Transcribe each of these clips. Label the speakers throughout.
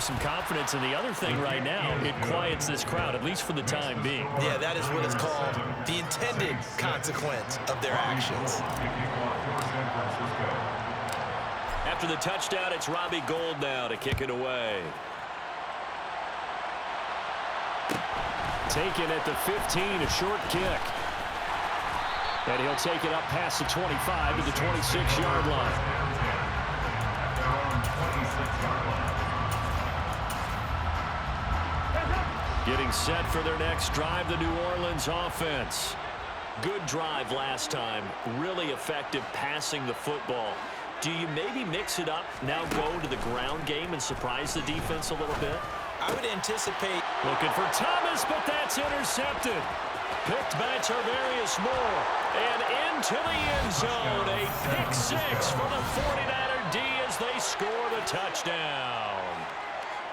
Speaker 1: him some confidence. And the other thing right now, it quiets this crowd, at least for the time being.
Speaker 2: Yeah, that is what is called the intended consequence of their actions.
Speaker 1: After the touchdown, it's Robbie Gould now to kick it away. Taken at the 15, a short kick. And he'll take it up past the 25 to the 26-yard line. Getting set for their next drive, the New Orleans offense. Good drive last time. Really effective passing the football. Do you maybe mix it up, now go to the ground game and surprise the defense a little bit?
Speaker 2: I would anticipate.
Speaker 1: Looking for Thomas, but that's intercepted. Picked by Tarvarius Moore. And into the end zone. A pick six for the 49er D as they score the touchdown.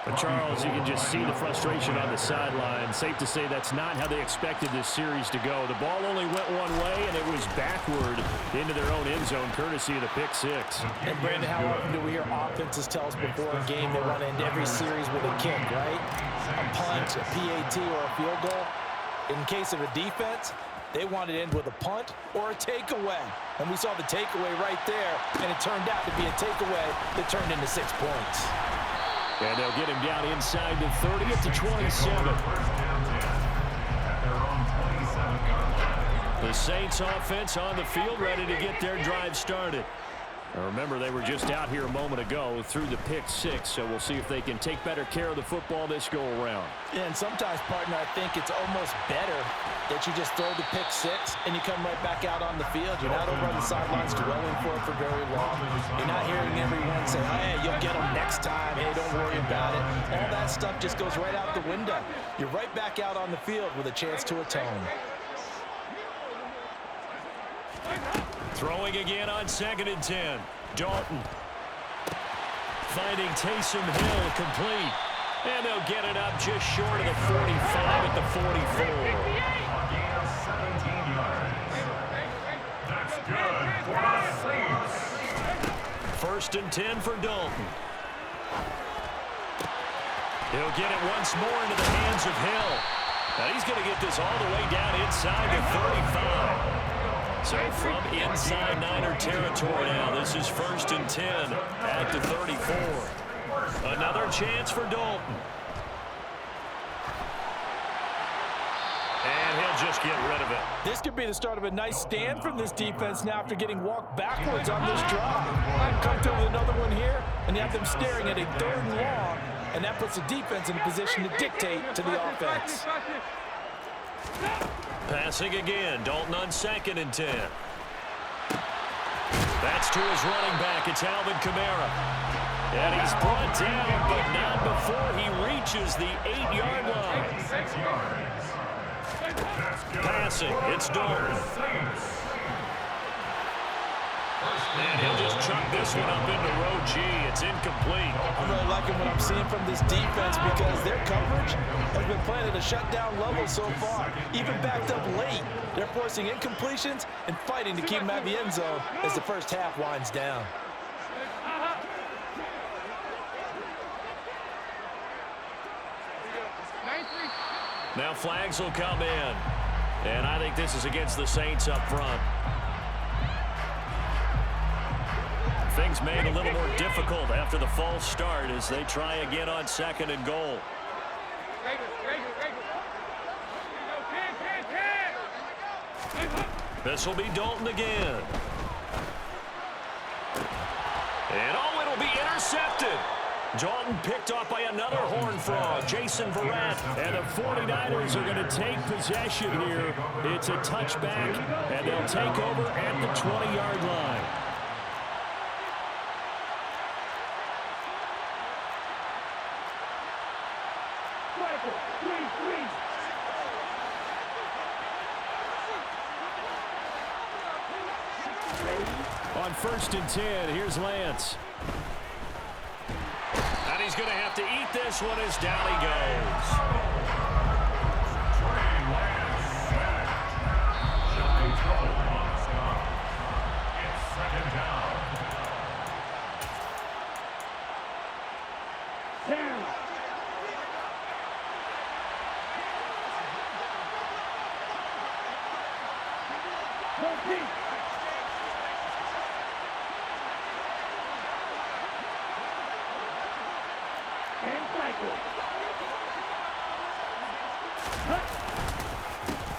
Speaker 1: But Charles, you can just see the frustration on the sideline. Safe to say that's not how they expected this series to go. The ball only went one way, and it was backward into their own end zone, courtesy of the pick six.
Speaker 3: And, Brandon, how often do we hear offenses tell us before a game they want to end every series with a kick, right? A punt, a PAT, or a field goal. In case of a defense, they want to end with a punt or a takeaway. And we saw the takeaway right there, and it turned out to be a takeaway that turned into 6 points.
Speaker 1: And they'll get him down inside the 30 at the 27. The Saints offense on the field, ready to get their drive started. Now remember, they were just out here a moment ago through the pick six, so we'll see if they can take better care of the football this go-around.
Speaker 3: Yeah, and sometimes, partner, I think it's almost better that you just throw the pick six and you come right back out on the field. You're not over on the sidelines dwelling for it for very long. You're not hearing everyone say, hey, you'll get them next time. Hey, don't worry about it. All that stuff just goes right out the window. You're right back out on the field with a chance to atone.
Speaker 1: Throwing again on 2nd and 10. Dalton. Finding Taysom Hill complete. And they'll get it up just short of the 45 at the 44. First and 10 for Dalton. He'll get it once more into the hands of Hill. Now he's going to get this all the way down inside the 35. So from inside Niner territory now, this is 1st and 10 at the 34. Another chance for Dalton. And he'll just get rid of it.
Speaker 3: This could be the start of a nice stand from this defense now after getting walked backwards on this drive. Come to with another one here, and you have them staring at a 3rd and long, and that puts the defense in a position to dictate to the offense.
Speaker 1: Passing again, Dalton on 2nd and 10. That's to his running back, it's Alvin Kamara. And he's brought down, but not before he reaches the 8-yard line. Passing, it's Dalton. And he'll just chuck this one up into row G. It's incomplete.
Speaker 3: I'm really liking what I'm seeing from this defense because their coverage has been playing at a shutdown level so far. Even backed up late, they're forcing incompletions and fighting to keep them at the end zone as the first half winds down.
Speaker 1: Now flags will come in. And I think this is against the Saints up front. Things made a little more difficult after the false start as they try again on 2nd and goal. This will be Dalton again. And oh, it'll be intercepted. Dalton picked off by another Horned Frog, Jason Verrett. And the 49ers are going to take possession here. It's a touchback, and they'll take over at the 20-yard line. On 1st and 10, here's Lance. And he's going to have to eat this one as down he goes. It's 2nd down.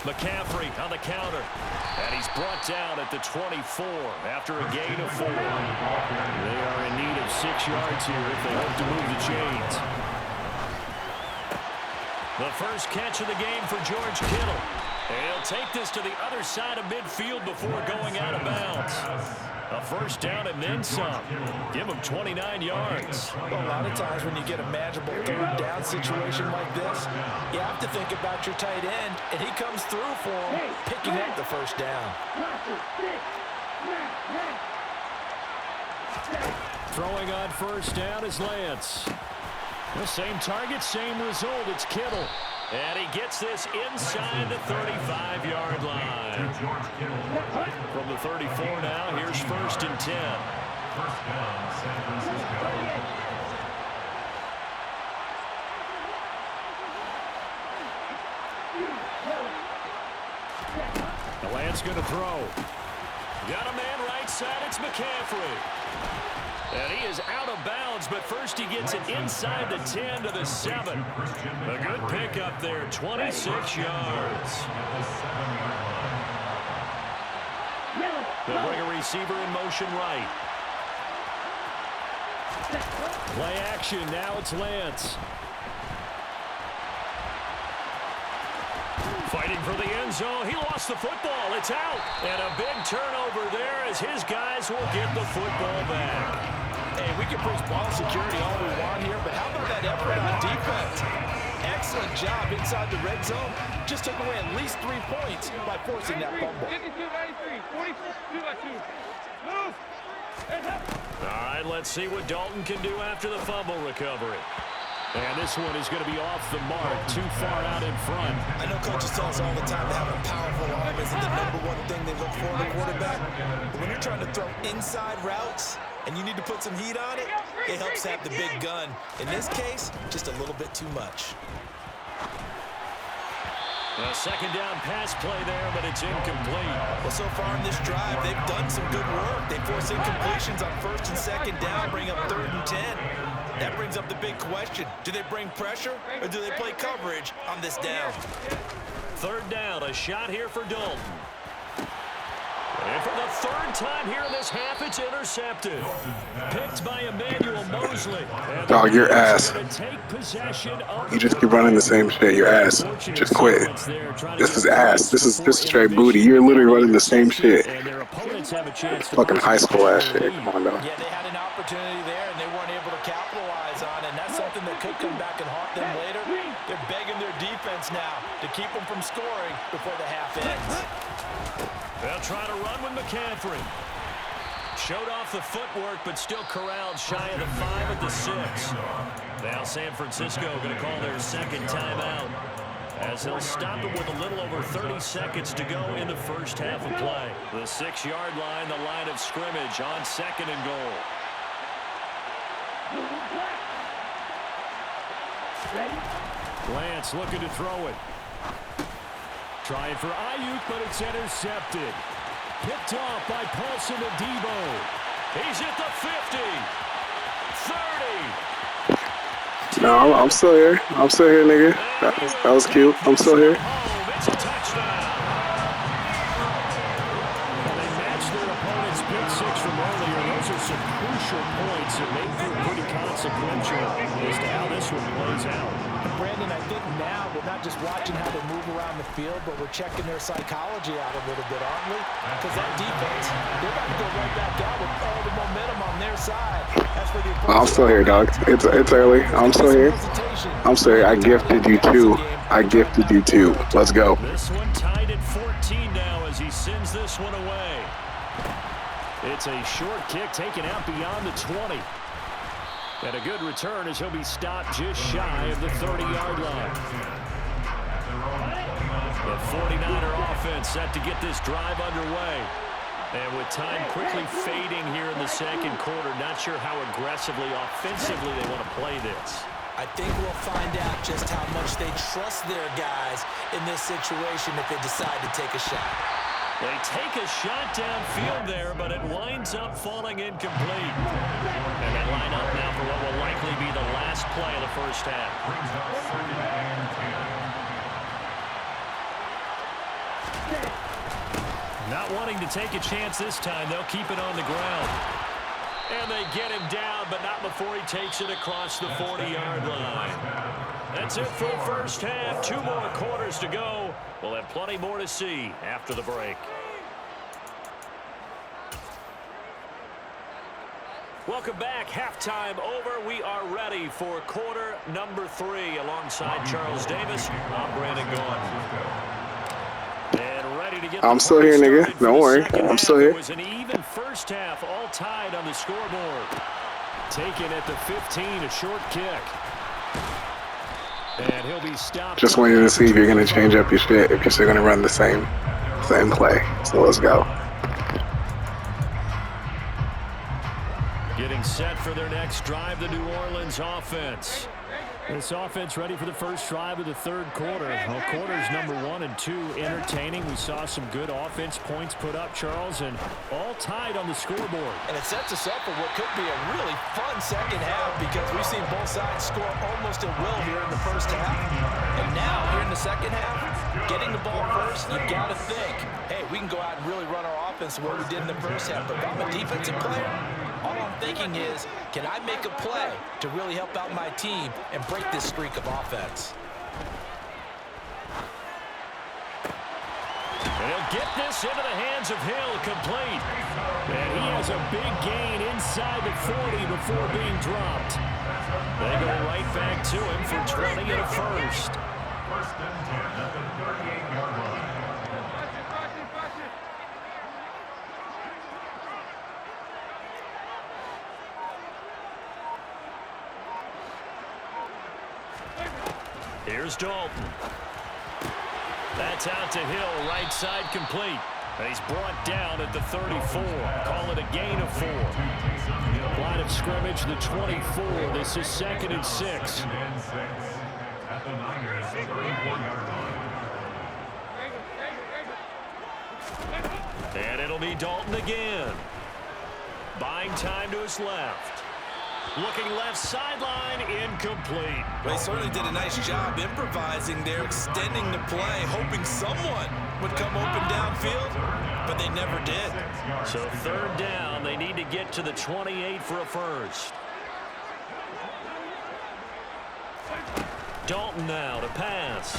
Speaker 1: McCaffrey on the counter. And he's brought down at the 24 after a gain of 4. They are in need of 6 yards here if they hope to move the chains. The first catch of the game for George Kittle. And he'll take this to the other side of midfield before going out of bounds. A first down and then some. Give him 29 yards.
Speaker 3: Well, a lot of times when you get a manageable third down situation like this, you have to think about your tight end, and he comes through for him, picking up the first down.
Speaker 1: Throwing on first down is Lance. The same target, same result. It's Kittle. And he gets this inside the 35-yard line. From the 34 now, here's first and 10. First down, San Francisco. The Lance going to throw. Got a man right side. It's McCaffrey. And he is out of bounds, but first he gets it inside the 10 to the 7. A good pickup there, 26 yards. They'll bring a receiver in motion right. Play action, now it's Lance. Fighting for the end zone. He lost the football. It's out. And a big turnover there as his guys will get the football back.
Speaker 3: Hey, we can preach ball security all we want here, but how about that effort on defense? Excellent job inside the red zone. Just took away at least 3 points by forcing that fumble.
Speaker 1: 52-93, 42-2. Move. All right, let's see what Dalton can do after the fumble recovery. And this one is going to be off the mark, too far out in front.
Speaker 2: I know coaches tell us all the time that having a powerful arm isn't the #1 thing they look for in a quarterback. But when you're trying to throw inside routes and you need to put some heat on it, it helps have the big gun. In this case, just a little bit too much.
Speaker 1: A second down pass play there, but it's incomplete.
Speaker 2: Well, so far in this drive, they've done some good work. They force incompletions on first and second down, bring up 3rd and 10. That brings up the big question. Do they bring pressure or do they play coverage on this down?
Speaker 1: 3rd down, a shot here for Dalton. And for the 3rd time here in this half, it's intercepted. Picked by Emmanuel Mosley.
Speaker 4: Dog, you're ass. You just keep running the same shit. You're ass. Just quit. This is ass. This is straight booty. You're literally running the same shit. Fucking high school ass shit. Come on, dog.
Speaker 3: Yeah, they had an opportunity there, and they weren't able to capitalize on it. And that's something that could come back and haunt them later. They're begging their defense now to keep them from scoring before the half ends.
Speaker 1: They'll try to run with McCaffrey. Showed off the footwork, but still corralled shy of the 5 at the 6. Now San Francisco going to call their second timeout, as he'll stop it with a little over 30 seconds to go in the first half of play. The 6-yard line, the line of scrimmage on 2nd and goal. Lance looking to throw it. Trying for Ayuk, but it's intercepted. Picked off by Paulson Adebo. He's at the 50. 30.
Speaker 4: No, I'm still here. I'm still here, nigga. That was cute. I'm still here.
Speaker 1: It's a touchdown. They matched their opponent's pick 6 from earlier. Those are some crucial points that make them pretty consequential as to how this one plays out.
Speaker 3: Brandon, I think now we're not just watching how they move around the field, but we're checking their psychology out a little bit, aren't we? Because that defense, they're about to go right back out with all the momentum on their side. As for the
Speaker 4: I'm still here, dog. It's early. I'm still here. I'm still here. I gifted you 2. I gifted you 2. Let's go.
Speaker 1: This one tied at 14 now as he sends this one away. It's a short kick taken out beyond the 20. And a good return as he'll be stopped just shy of the 30-yard line. The 49er offense set to get this drive underway. And with time quickly fading here in the second quarter, not sure how aggressively, offensively they want to play this.
Speaker 2: I think we'll find out just how much they trust their guys in this situation if they decide to take a shot.
Speaker 1: They take a shot downfield there, but it winds up falling incomplete. And they line up now for what will likely be the last play of the first half. Not wanting to take a chance this time, they'll keep it on the ground. And they get him down, but not before he takes it across the 40-yard line. That's it for the first half. 2 more quarters to go. We'll have plenty more to see after the break. Welcome back. Halftime over. We are ready for quarter number 3. Alongside Charles Davis, I'm Brandon Gaughan. And ready to get
Speaker 4: I'm still here, nigga. Don't worry. I'm still here.
Speaker 1: It was an even first half, all tied on the scoreboard. Taken at the 15, a short kick. And he'll be stopped.
Speaker 4: Just wanted to see if you're gonna change up your shit, if you're still gonna run the same play. So let's go.
Speaker 1: Getting set for their next drive, the New Orleans offense. This offense ready for the first drive of the third quarter. Well, quarters number 1 and 2 entertaining. We saw some good offense points put up, Charles, and all tied on the scoreboard.
Speaker 3: And it sets us up for what could be a really fun second half because we've seen both sides score almost at will here in the first half. And now, here in the second half, getting the ball first, you've got to think, hey, we can go out and really run our offense the way we did in the first half. But if I'm a defensive player, all I'm thinking is, can I make a play to really help out my team and break this streak of offense?
Speaker 1: And he'll get this into the hands of Hill, complete. And he has a big gain inside the 40 before being dropped. They go right back to him for 20 and a first.
Speaker 5: First and 10 at the 38-yard line.
Speaker 1: Here's Dalton. That's out to Hill, right side complete. He's brought down at the 34. Call it a gain of 4. Line of scrimmage, the 24. This is 2nd and 6.
Speaker 5: At the Niners, 34-yard line.
Speaker 1: And it'll be Dalton again. Buying time to his left. Looking left sideline, incomplete.
Speaker 2: They certainly did a nice job improvising there, extending the play, hoping someone would come open downfield, but they never did.
Speaker 1: So 3rd down, they need to get to the 28 for a first. Dalton now to pass.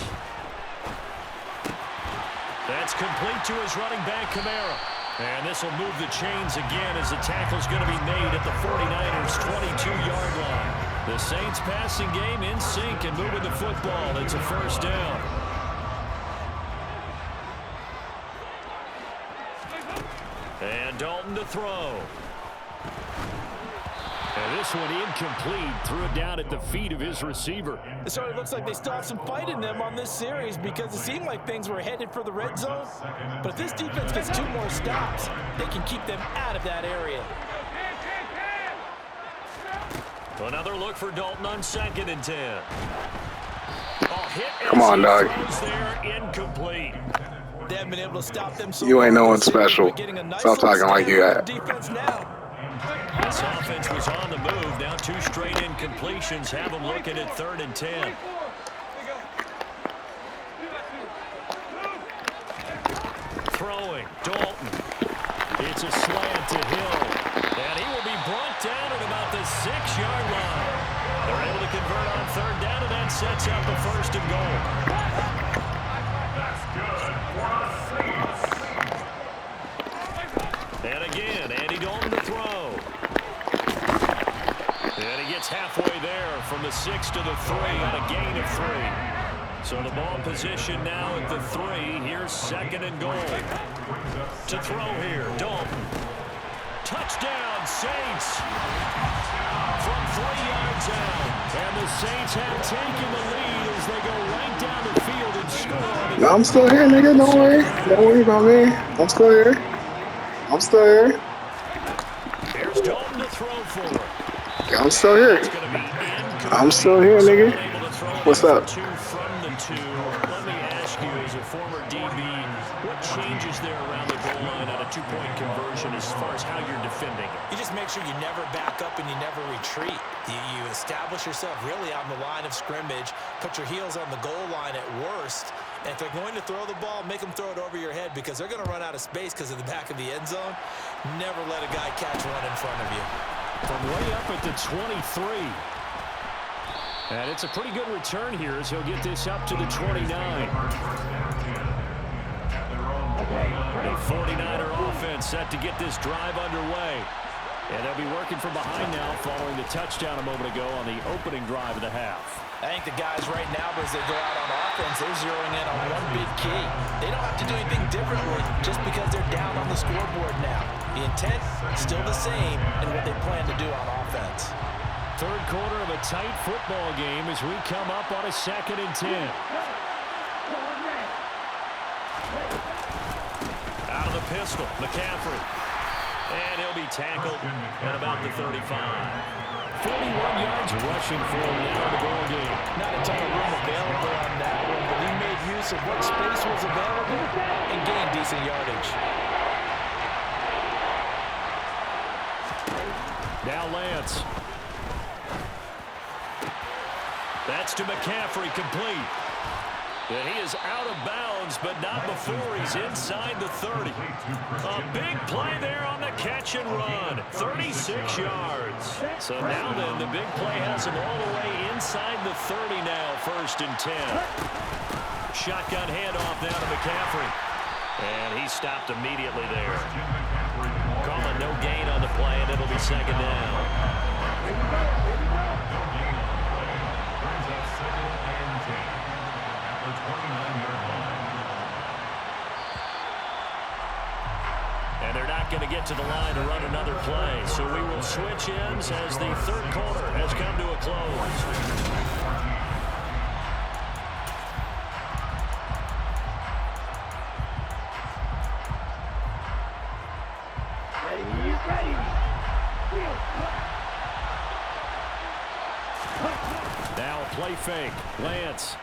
Speaker 1: That's complete to his running back, Kamara. And this will move the chains again as the tackle's going to be made at the 49ers' 22-yard line. The Saints passing game in sync and moving the football. It's a first down. And Dalton to throw. And this one incomplete. Threw it down at the feet of his receiver.
Speaker 3: It sort of looks like they still have some fight in them on this series because it seemed like things were headed for the red zone. But if this defense gets 2 more stops, they can keep them out of that area.
Speaker 1: Another look for Dalton on 2nd and 10.
Speaker 4: Come on, dog.
Speaker 1: There, incomplete.
Speaker 2: They haven't been able to stop them so
Speaker 4: You ain't no one
Speaker 2: far.
Speaker 4: special. Stop talking like you at.
Speaker 2: Defense now.
Speaker 1: This offense was on the move. Now 2 straight incompletions have them looking at 3rd and 10. Throwing, Dalton. It's a slant to Hill. And he will be brought down at about the 6-yard line. They're able to convert on 3rd down, and that sets up a 1st and goal.
Speaker 5: That's good for a Saints.
Speaker 1: And again, Andy Dalton to throw. And he gets halfway there from the 6 to the 3 on a gain of 3. So the ball position now at the 3. Here's 2nd and goal. To throw here, Dalton. Touchdown, Saints. From 3 yards out. And the Saints have taken the lead as they go right down the field and score.
Speaker 4: No, I'm still here, nigga. Don't worry. Don't worry about me. I'm still here. I'm still here.
Speaker 1: Here's Dalton to throw for.
Speaker 4: I'm still here. I'm still here, nigga. What's up?
Speaker 1: 2 from the 2. Let me ask you, as a former DB, what changes there around the
Speaker 2: sure you never back up and you never retreat. You establish yourself really on the line of scrimmage, put your heels on the goal line at worst, and if they're going to throw the ball, make them throw it over your head because they're going to run out of space because of the back of the end zone. Never let a guy catch one in front of you.
Speaker 1: From way up at the 23. And it's a pretty good return here as he'll get this up to the 29. The 49er offense set to get this drive underway. And they'll be working from behind now following the touchdown a moment ago on the opening drive of the half.
Speaker 3: I think the guys right now, as they go out on offense, they're zeroing in on one big key. They don't have to do anything differently just because they're down on the scoreboard now. The intent still the same in what they plan to do on offense.
Speaker 1: Third quarter of a tight football game as we come up on a 2nd and 10. Out of the pistol, McCaffrey. And he'll be tackled at about the 35. 41 yards rushing for him now in the ball game.
Speaker 3: Not a ton of room available on that one, but he made use of what space was available and gained decent yardage.
Speaker 1: Now Lance. That's to McCaffrey, complete. And he is out of bounds, but not before he's inside the 30. A big play there on the catch and run. 36 yards. So now then, the big play has him all the way inside the 30 now, 1st and 10. Shotgun handoff now to McCaffrey. And he stopped immediately there. Calling no gain on the play, and it'll be 2nd down. And they're not going to get to the line to run another play. So we will switch ends as the third quarter has come to a close. Now a play fake. Lance.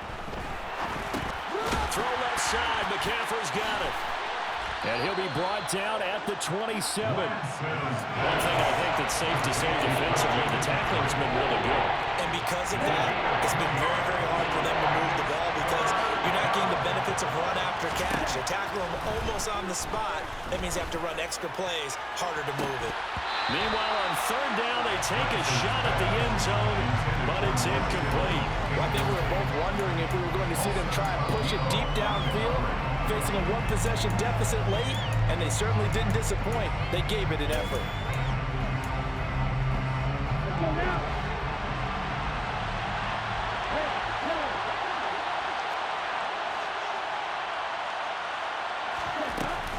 Speaker 1: Throw left side. McCaffrey's got it. And he'll be brought down at the 27. One thing I think that's safe to say defensively, the tackling's been really good.
Speaker 2: And because of that, it's been very, very hard for them to move the ball because you're not getting the benefits of run after catch. They're tackling them almost on the spot. That means you have to run extra plays, harder to move it.
Speaker 1: Meanwhile, on 3rd down, they take a shot at the end zone, but it's incomplete.
Speaker 3: Well, I think we were both wondering if we were going to see them try and push it deep downfield, facing a one-possession deficit late, and they certainly didn't disappoint. They gave it an effort.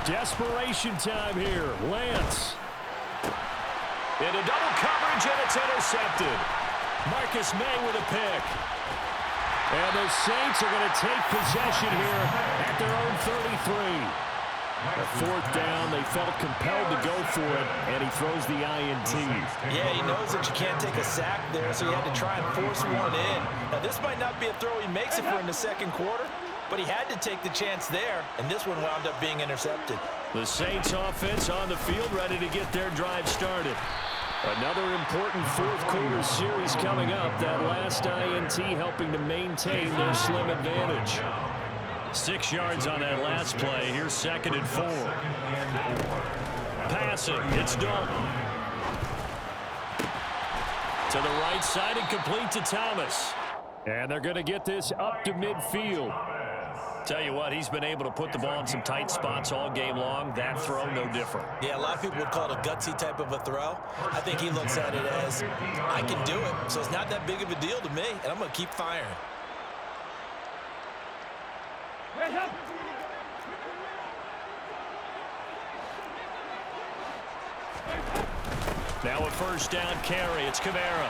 Speaker 1: Desperation time here. Lance. Into double coverage, and it's intercepted. Marcus May with a pick. And the Saints are going to take possession here at their own 33. A 4th down, they felt compelled to go for it, and he throws the INT.
Speaker 3: Yeah, he knows that you can't take a sack there, so he had to try and force one in. Now, this might not be a throw he makes if we're in the 2nd quarter, but he had to take the chance there, and this one wound up being intercepted.
Speaker 1: The Saints offense on the field, ready to get their drive started. Another important 4th quarter series coming up. That last INT helping to maintain their slim advantage. 6 yards on that last play. Here's 2nd and 4. Passing. It's Dalton. To the right side and complete to Thomas. And they're going to get this up to midfield. Tell you what, he's been able to put the ball in some tight spots all game long. That throw, no different.
Speaker 2: Yeah, a lot of people would call it a gutsy type of a throw. I think he looks at it as, I can do it, so it's not that big of a deal to me, and I'm going to keep firing.
Speaker 1: Now a 1st down carry. It's Kamara.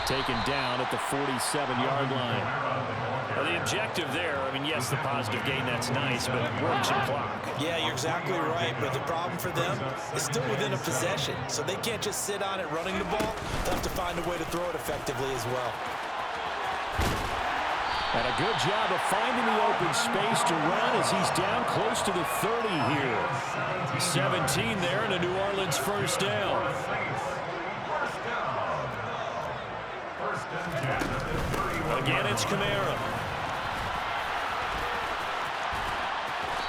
Speaker 1: Taken down at the 47-yard line. Well, the objective there, I mean, yes, the positive gain, that's nice, but work some clock.
Speaker 2: Yeah, you're exactly right, but the problem for them is still within a possession, so they can't just sit on it running the ball. They'll have to find a way to throw it effectively as well.
Speaker 1: And a good job of finding the open space to run as he's down close to the 30 here. 17 there and a New Orleans first down. Again, it's Kamara.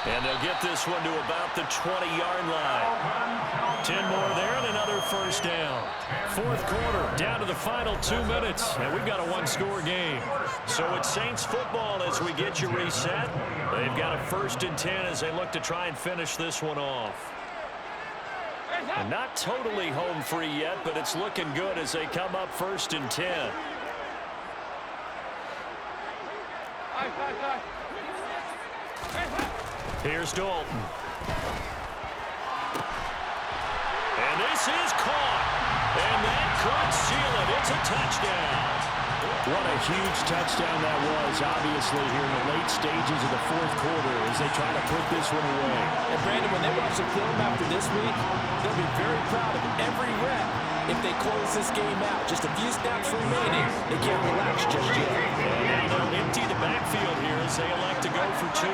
Speaker 1: And they'll get this one to about the 20-yard line. 10 more there and another first down. Fourth quarter, down to the final 2 minutes, and we've got a one-score game. So it's Saints football as we get you reset. They've got a 1st and 10 as they look to try and finish this one off. And not totally home free yet, but it's looking good as they come up 1st and 10. Here's Dalton. And this is caught. And that could seal it. It's a touchdown. What a huge touchdown that was, obviously, here in the late stages of the fourth quarter as they try to put this one away.
Speaker 3: And, Brandon, when they watch the film after this week, they'll be very proud of every rep if they close this game out. Just a few snaps remaining. They can't relax just yet.
Speaker 1: And now they'll empty the backfield here as they elect to go for 2.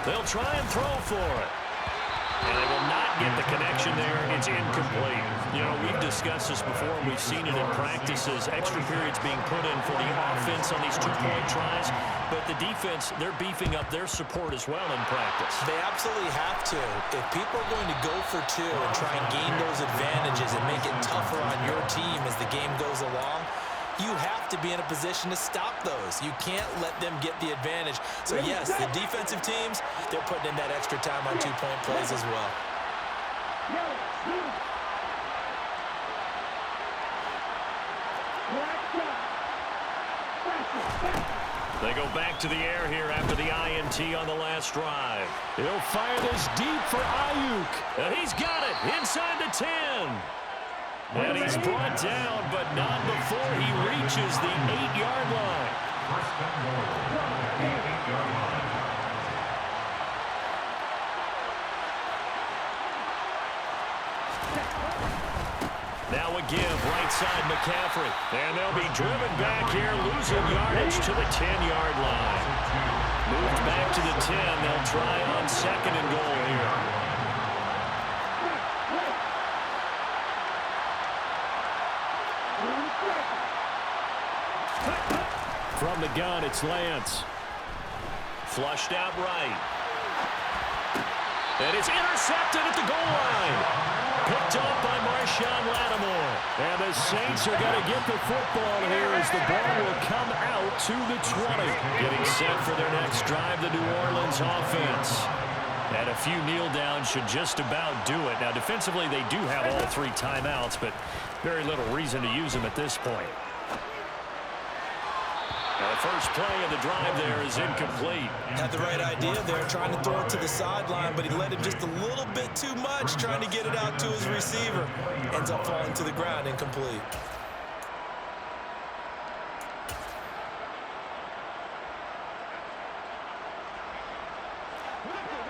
Speaker 1: They'll try and throw for it. And they will not get the connection there. It's incomplete. You know, we've discussed this before. We've seen it in practices. Extra periods being put in for the offense on these two-point tries. But the defense, they're beefing up their support as well in practice.
Speaker 2: They absolutely have to. If people are going to go for 2 and try and gain those advantages and make it tougher on your team as the game goes along, you have to be in a position to stop those. You can't let them get the advantage. So, yes, the defensive teams, they're putting in that extra time on 2-point plays as well.
Speaker 1: They go back to the air here after the INT on the last drive. He'll fire this deep for Ayuk. And he's got it inside the 10. And he's brought down, but not before he reaches the 8-yard line.
Speaker 5: First and goal. 8-yard line.
Speaker 1: Now a give, right side McCaffrey. And they'll be driven back here, losing yardage to the 10-yard line. Moved back to the 10. They'll try on 2nd and goal here. From the gun, it's Lance. Flushed out right. And it's intercepted at the goal line. Picked up by Marshawn Lattimore. And the Saints are going to get the football here as the ball will come out to the 20. Getting set for their next drive, the New Orleans offense. And a few kneel downs should just about do it. Now, defensively, they do have all 3 timeouts, but very little reason to use them at this point. Now, the first play of the drive there is incomplete.
Speaker 2: Had the right idea there, trying to throw it to the sideline, but he let him just a little bit too much, trying to get it out to his receiver. Ends up falling to the ground, incomplete.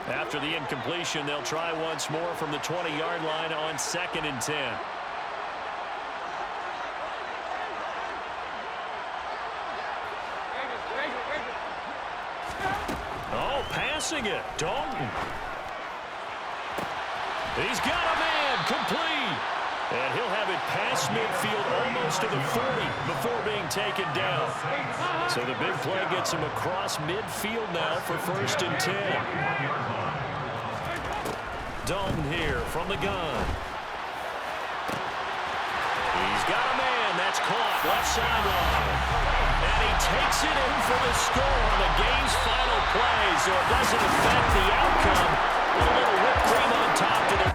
Speaker 1: After the incompletion, they'll try once more from the 20-yard line on 2nd and 10. Oh, passing it. Dalton. He's got a man. Complete. And he'll have it past midfield almost to the 40 before being taken down. So the big play gets him across midfield now for 1st and 10. Dalton here from the gun. He's got a man. That's caught. Left sideline. And he takes it in for the score on the game's final play, so it doesn't affect the outcome. A little whipped cream on top to the...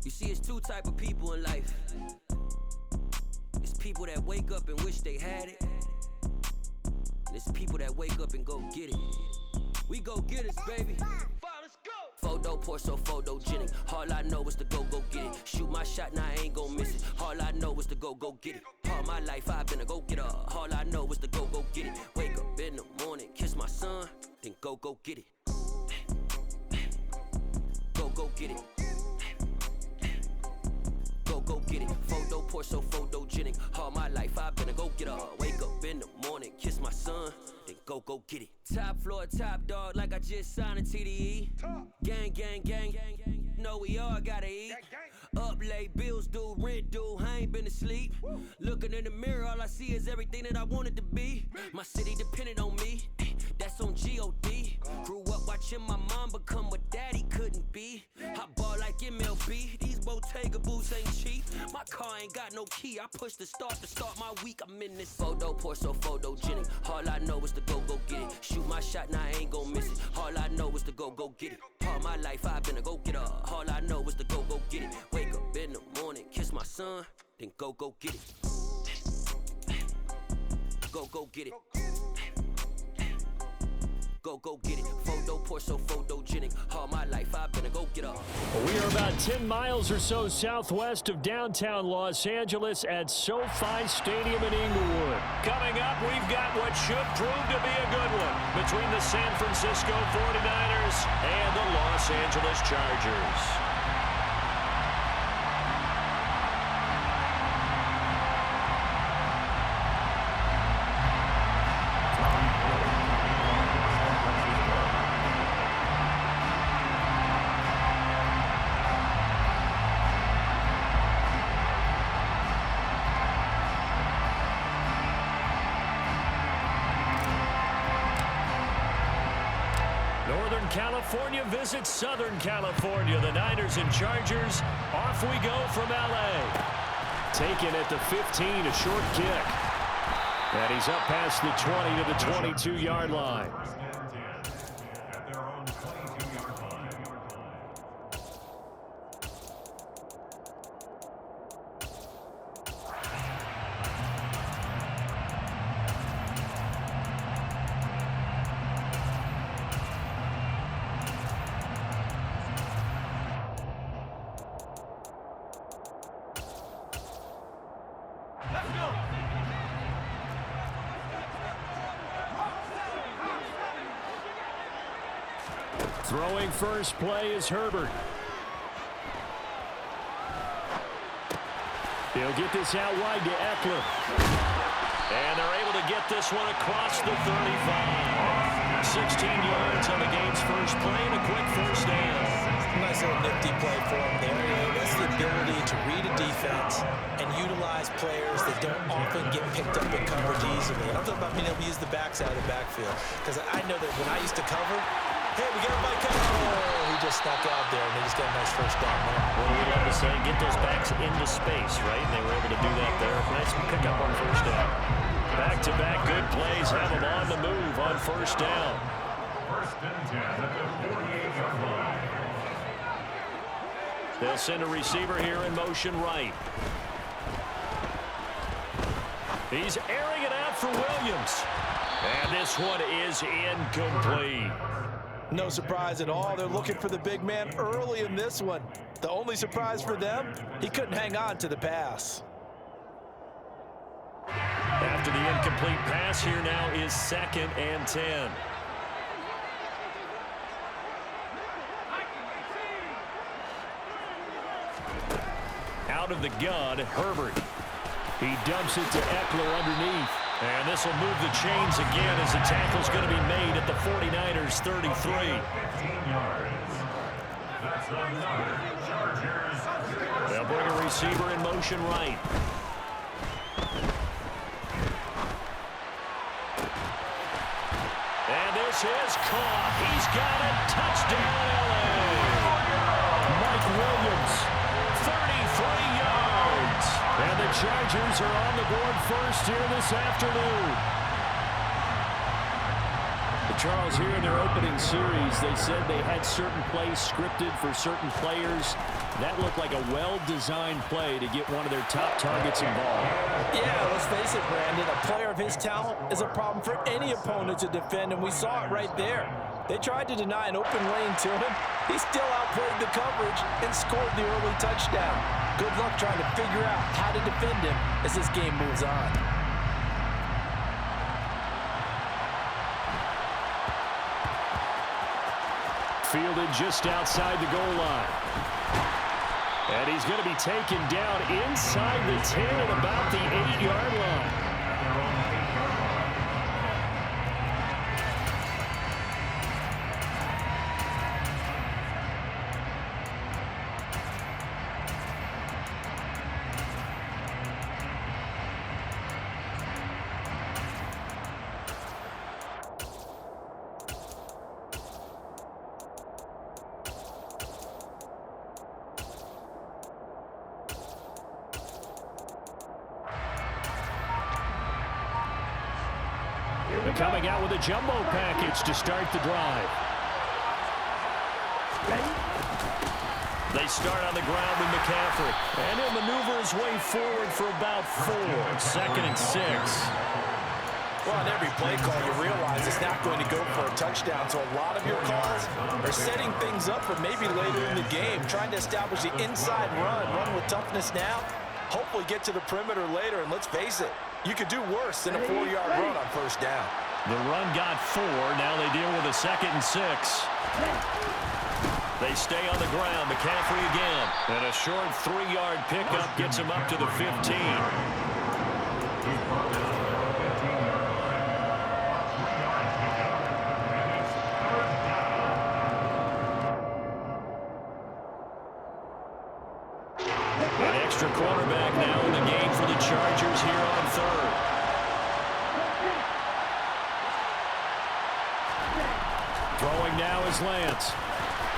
Speaker 6: You see, it's 2 type of people in life. It's people that wake up and wish they had it. And it's people that wake up and go get it. We go get it, baby. Photo, pour so photogenic. All I know is to go get it. Shoot my shot, now I ain't gon' miss it. Hard All I know is to go get it. All my life I've been a go-getter. All I know is to go get it. Wake up in the morning, kiss my son, then go get it. Go get it. Go get it. Photo poor, so photogenic. All my life I've been a go-getter. Wake up in the morning, kiss my son, then go get it. Top floor, top dog, like I just signed a TDE. Gang, gang, gang, gang, gang. Know we all gotta eat. Up late, bills due, rent due, I ain't been asleep. Looking in the mirror, all I see is everything that I wanted to be. My city depended on me, that's on G.O.D. Grew up watching my mom become what daddy couldn't be. I ball like MLB, these Bottega boots ain't cheap. My car ain't got no key, I push the start to start my week. I'm in this photo poor, so photogenic. All I know is to go get it. Shoot my shot, now I ain't gon' miss it. All I know is to go get it. All my life I've been a go-getter. All I know is to go get it. Wake up in the morning, kiss my son, then go get it. Go get it. Go get it. Photo poor, so photogenic. All my life I've been a go-getter.
Speaker 1: We are about 10 miles or so southwest of downtown Los Angeles at SoFi Stadium in Inglewood. Coming up, we've got what should prove to be a good one between the San Francisco 49ers and the Los Angeles Chargers. Northern California visits Southern California. The Niners and Chargers. Off we go from L.A. Taken at the 15, a short kick. And he's up past the 20 to the 22-yard line.
Speaker 5: At their own 22-yard line.
Speaker 1: Throwing first play is Herbert. He'll get this out wide to Eckler. And they're able to get this one across the 35. 16 yards on the game's first play and a quick first down.
Speaker 2: Nice little nifty play for him there. That's the ability to read a defense and utilize players that don't often get picked up in coverage easily. And I'm talking about being able to use the backside of the backfield. Because I know that when I used to cover, hey, we got everybody covered. Oh, he just stuck out there, and they just got a nice first down there.
Speaker 1: Well, we love to say, get those backs into space, right? And they were able to do that there. Nice pickup on first down. Back-to-back good plays have them on the move on first down.
Speaker 5: First and 10 at the 48-yard line.
Speaker 1: They'll send a receiver here in motion right. He's airing it out for Williams. And this one is incomplete.
Speaker 2: No surprise at all. They're looking for the big man early in this one. The only surprise for them, he couldn't hang on to the pass.
Speaker 1: After the incomplete pass, here now is 2nd and 10. Out of the gun, Herbert. He dumps it to Eckler underneath. And this will move the chains again as the tackle's going to be made at the 49ers 33.
Speaker 5: 15 yards. That's another Chargers.
Speaker 1: They'll bring a receiver in motion right. And this is caught. He's got it. Touchdown, L.A. Mike Williams, 33 yards. And the Chargers are on the board first here this afternoon. Charles, here in their opening series, they said they had certain plays scripted for certain players. That looked like a well-designed play to get one of their top targets involved.
Speaker 3: Yeah, let's face it, Brandon. A player of his talent is a problem for any opponent to defend, and we saw it right there. They tried to deny an open lane to him. He still outplayed the coverage and scored the early touchdown. Good luck trying to figure out how to defend him as this game moves on.
Speaker 1: Fielded just outside the goal line. And he's going to be taken down inside the 10 at about the 8-yard line. Coming out with a jumbo package to start the drive. They start on the ground with McCaffrey. And he'll maneuver his way forward for about 4. 2nd and 6.
Speaker 3: Well, on every play call, you realize it's not going to go for a touchdown. So a lot of your calls are setting things up for maybe later in the game, trying to establish the inside run with toughness now, hopefully get to the perimeter later. And let's face it, you could do worse than a 4-yard run on first down.
Speaker 1: The run got 4. Now they deal with a 2nd and 6. They stay on the ground. McCaffrey again. And a short 3-yard pickup gets him up to the 15. An extra cornerback now in the game for the Chargers here on 3rd. Throwing now is Lance.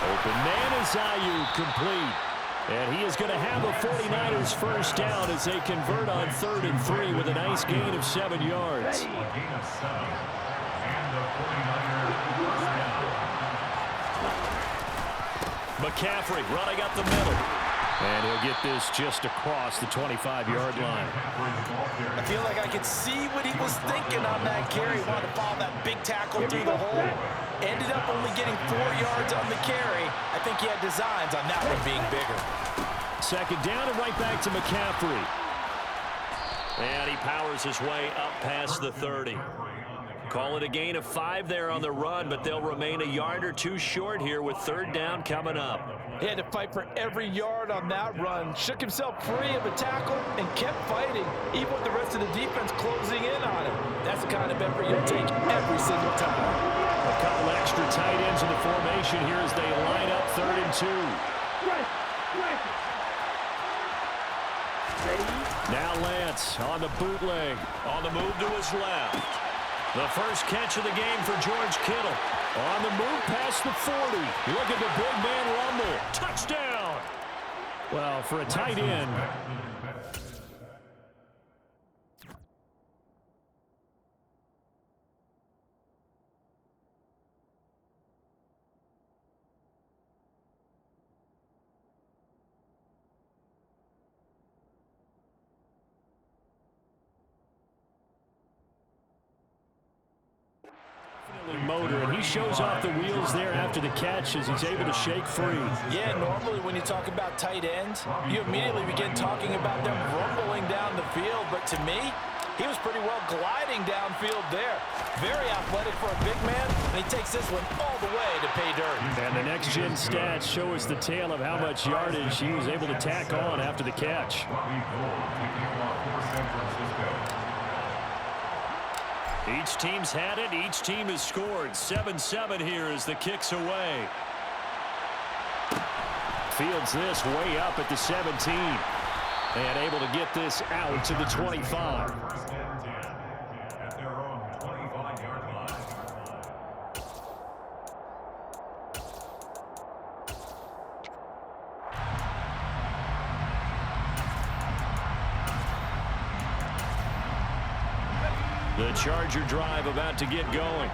Speaker 1: Open man is Ayuk, complete. And he is going to have a 49ers first down as they convert on 3rd and 3 with a nice gain of 7 yards. McCaffrey running up the middle. And he'll get this just across the 25-yard line.
Speaker 3: I feel like I could see what he was thinking on that carry. Wanted to follow that big tackle through the hole. Ended up only getting 4 yards on the carry. I think he had designs on that one being bigger.
Speaker 1: 2nd down and right back to McCaffrey. And he powers his way up past the 30. Call it a gain of 5 there on the run, but they'll remain a yard or 2 short here with 3rd down coming up.
Speaker 3: He had to fight for every yard on that run. Shook himself free of a tackle and kept fighting, even with the rest of the defense closing in on him. That's the kind of effort you'll take every single time.
Speaker 1: A couple extra tight ends in the formation here as they line up 3rd and 2. Now Lance on the bootleg. On the move to his left. The first catch of the game for George Kittle. On the move past the 40. Look at the big man rumble. Touchdown! Well, for a tight end, motor, and he shows off the wheels there after the catch as he's able to shake free.
Speaker 3: Yeah, normally when you talk about tight ends, you immediately begin talking about them rumbling down the field, but to me, he was pretty well gliding downfield there. Very athletic for a big man, and he takes this one all the way to pay dirt.
Speaker 1: And the next-gen stats show us the tale of how much yardage he was able to tack on after the catch. Each team's had it. Each team has scored. 7-7 here as the kick's away. Fields this way up at the 17. And able to get this out to the 25. The Charger drive about to get going.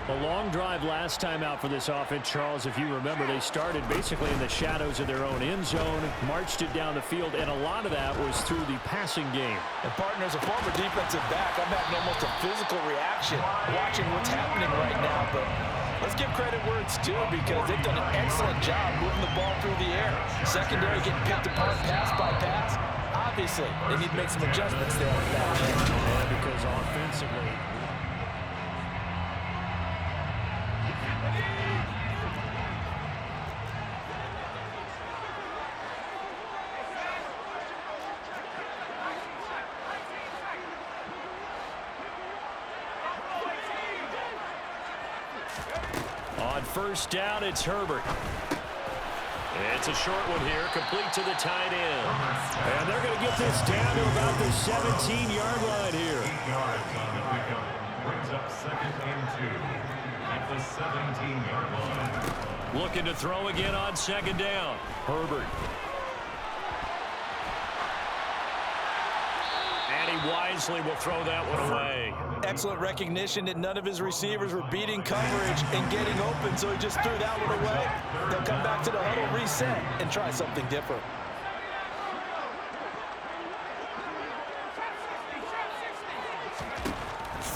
Speaker 1: A long drive last time out for this offense, Charles. If you remember, they started basically in the shadows of their own end zone, marched it down the field, and a lot of that was through the passing game.
Speaker 3: And partner, as a former defensive back, I'm having almost a physical reaction watching what's happening right now. But Let's give credit where it's due because they've done an excellent job moving the ball through the air. Secondary getting picked apart pass by pass. Obviously, they need to make some adjustments there on the back end.
Speaker 1: Yeah, because offensively, on first down, it's Herbert. It's a short one here, complete to the tight end. And they're going to get this down to about the 17-yard line here.
Speaker 5: 8 yards on the pickup. Brings up 2nd and 2 at the 17-yard line.
Speaker 1: Looking to throw again on 2nd down. Herbert. And he wisely will throw that one away.
Speaker 3: Excellent recognition that none of his receivers were beating coverage and getting open, so he just threw that one away. They'll come back to the huddle, reset, and try something different.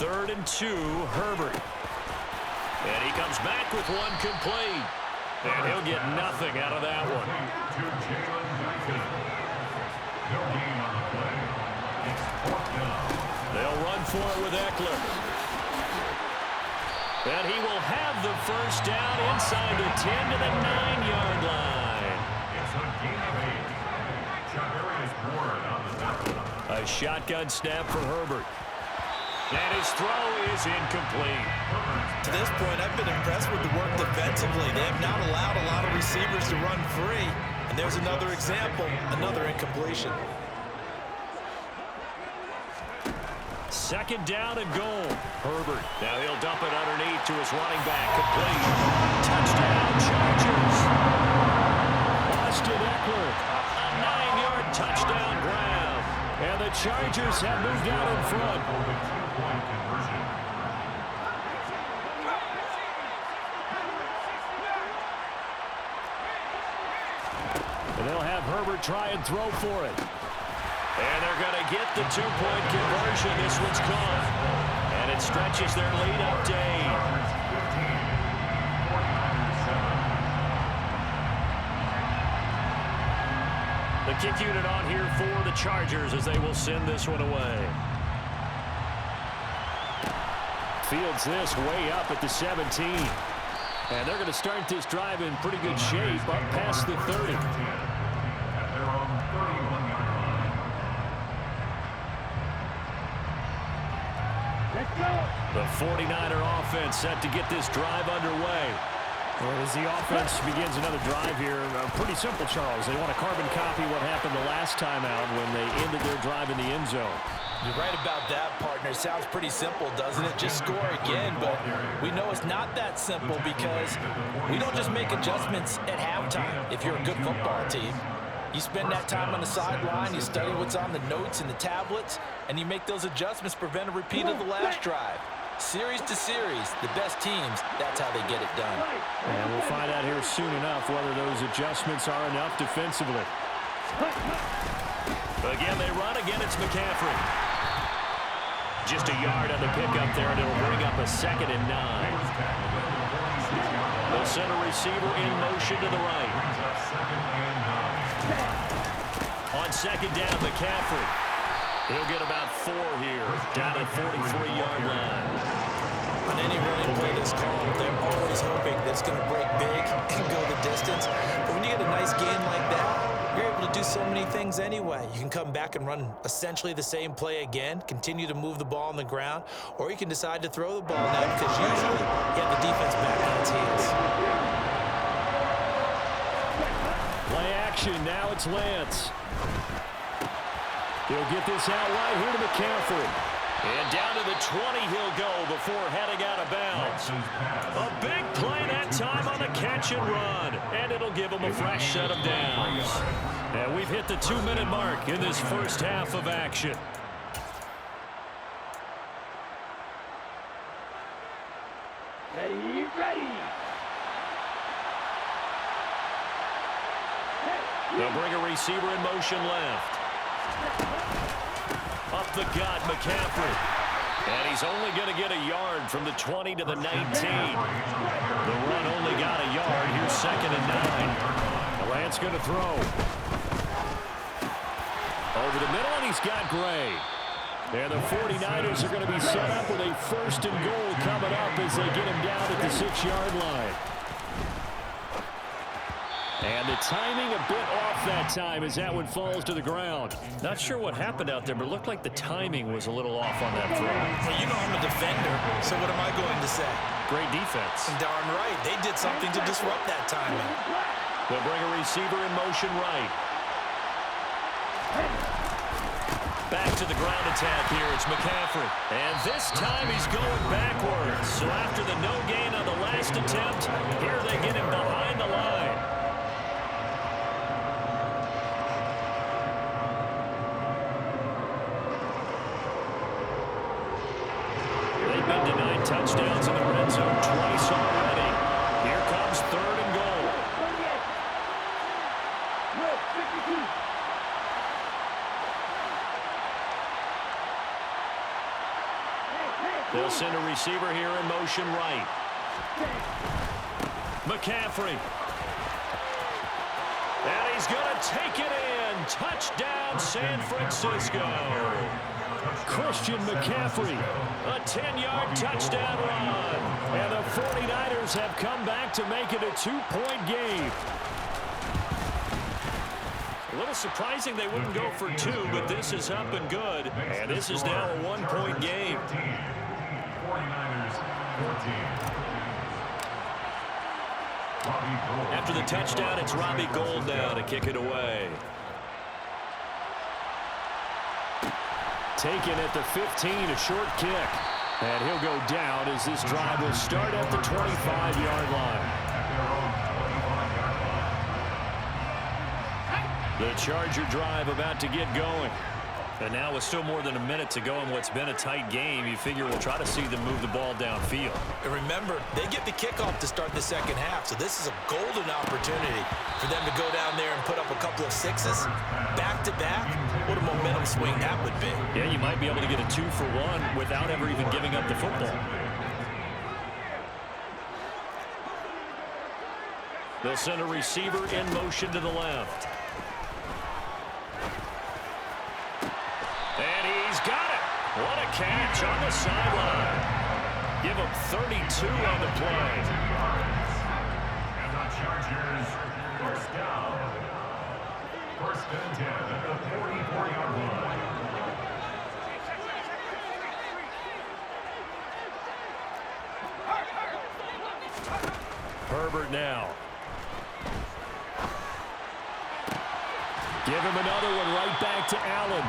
Speaker 1: Third and 2, Herbert. And he comes back with one complete. And he'll get nothing out of that one.
Speaker 5: To Jalen Jackson. No gain on the play. It's 4th down.
Speaker 1: They'll run for it with Eckler. And he will have the first down inside the 10 to the 9-yard line.
Speaker 5: It's a gain of 8. Javarius Ward on the snap.
Speaker 1: A shotgun snap for Herbert. And his throw is incomplete.
Speaker 2: To this point, I've been impressed with the work defensively. They have not allowed a lot of receivers to run free. And there's another example, another incompletion.
Speaker 1: 2nd down and goal. Herbert. Now he'll dump it underneath to his running back. Complete. Touchdown, Chargers. Austin Eckler. A 9-yard touchdown grab. And the Chargers have moved out in front. And they'll have Herbert try and throw for it. And they're going to get the 2-point conversion. This one's caught. And it stretches their lead up to 8. The kick unit on here for the Chargers as they will send this one away. Fields this way up at the 17. And they're going to start this drive in pretty good shape up past the 30.
Speaker 5: At their own 31-yard line.
Speaker 1: The 49er offense set to get this drive underway. Well, as the offense begins another drive here, pretty simple, Charles. They want to carbon copy what happened the last time out when they ended their drive in the end zone.
Speaker 3: You're right about that, partner. Sounds pretty simple, doesn't it? Just score again, but we know it's not that simple because we don't just make adjustments at halftime if you're a good football team. You spend that time on the sideline, you study what's on the notes and the tablets, and you make those adjustments to prevent a repeat of the last drive. Series to series, the best teams, that's how they get it done.
Speaker 1: And we'll find out here soon enough whether those adjustments are enough defensively. Again, they run. Again, it's McCaffrey. Just a yard on the pickup there, and it'll bring up a 2nd and 9. They'll send a receiver in motion to the right. On 2nd down, McCaffrey. He'll get about 4 here, down at 43-yard line.
Speaker 2: On any running play that's called, they're always hoping that it's going to break big and go the distance. But when you get a nice game like that, you're able to do so many things anyway. You can come back and run essentially the same play again, continue to move the ball on the ground, or you can decide to throw the ball now because usually you have the defense back on its heels.
Speaker 1: Play action. Now it's Lance. He'll get this out right here to McCaffrey. And down to the 20 he'll go before heading out of bounds. A big play that time on the catch and run. And it'll give him a fresh set of downs. And we've hit the 2-minute mark in this first half of action.
Speaker 7: Ready.
Speaker 1: They'll bring a receiver in motion left. Up the gut, McCaffrey. And he's only going to get a yard from the 20 to the 19. The run only got a yard. Here's 2nd and 9. Lance going to throw. Over the middle, and he's got Gray. And the 49ers are going to be set up with a 1st and goal coming up as they get him down at the 6-yard line. And the timing a bit off that time as that one falls to the ground. Not sure what happened out there, but it looked like the timing was a little off on that throw.
Speaker 2: Well, you know I'm a defender, so what am I going to say?
Speaker 1: Great defense.
Speaker 2: Darn right. They did something to disrupt that timing.
Speaker 1: They'll bring a receiver in motion right. Back to the ground attack here. It's McCaffrey. And this time he's going backwards. So after the no gain on the last attempt, here they get him behind the line. They've been denied touchdowns in the red zone twice already. Here comes 3rd and goal. They'll send a receiver here in motion right. McCaffrey. And he's going to take it in. Touchdown, San Francisco. Christian McCaffrey, a 10-yard touchdown run. And the 49ers have come back to make it a 2-point game. A little surprising they wouldn't go for 2, but this is up and good. And this is now a 1-point game.
Speaker 5: 49ers 14.
Speaker 1: After the touchdown, it's Robbie Gould now to kick it away. Taken at the 15, a short kick. And he'll go down as this drive will start at the 25-yard line. The Charger drive about to get going. And now with still more than a minute to go in what's been a tight game, you figure we'll try to see them move the ball downfield.
Speaker 2: And remember, they get the kickoff to start the second half, so this is a golden opportunity for them to go down there and put up a couple of 6s back-to-back. What a momentum swing that would be.
Speaker 1: Yeah, you might be able to get a 2-for-1 without ever even giving up the football. They'll send a receiver in motion to the left. And he's got it. What a catch on the sideline. Give him 32 on the play.
Speaker 5: And the Chargers, 1st down. 1st and 10 at the 44-yard line.
Speaker 1: Herbert now. Give him another one right back to Allen.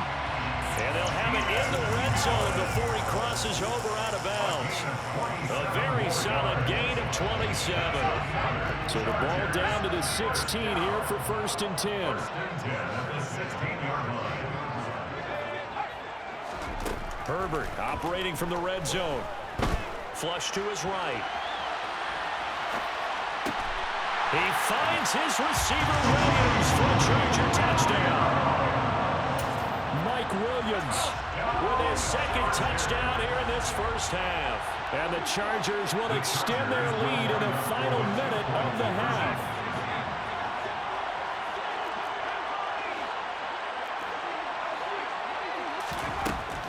Speaker 1: And they'll have it in the red zone before he crosses over out of bounds. A very solid gain of 27. So the ball down to the 16 here for 1st and 10.
Speaker 5: 1st and 10 at the 16-yard line.
Speaker 1: Herbert operating from the red zone. Flush to his right. He finds his receiver Williams for a Charger touchdown. Mike Williams with his 2nd touchdown here in this 1st half. And the Chargers will extend their lead in the final minute of the half.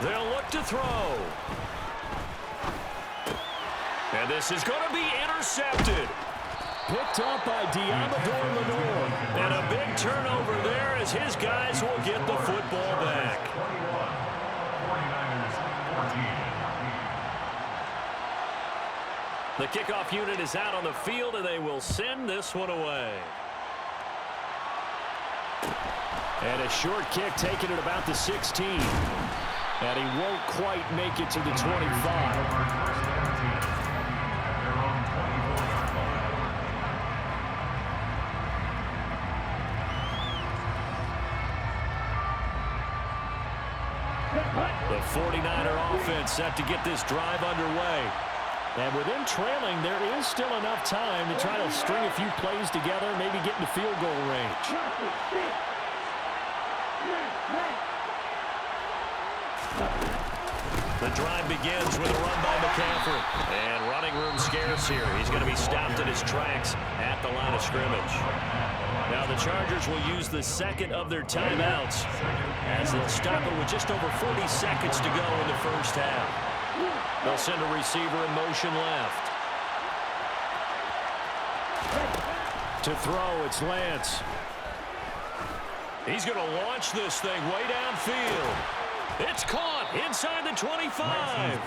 Speaker 1: They'll look to throw. And this is going to be intercepted. Picked up by Diamador Lenore. And a big turnover there as his guys will get the football back.
Speaker 5: 49ers 14.
Speaker 1: The kickoff unit is out on the field, and they will send this one away. And a short kick taken at about the 16. And he won't quite make it to the 25. The 49er offense set to get this drive underway. And with them trailing, there is still enough time to try to string a few plays together, maybe get into field goal range. The drive begins with a run by McCaffrey. And running room scarce here. He's going to be stopped in his tracks at the line of scrimmage. Now the Chargers will use the second of their timeouts as they'll stop it with just over 40 seconds to go in the first half. They'll send a receiver in motion left. To throw, it's Lance. He's going to launch this thing way downfield. It's caught inside the 25.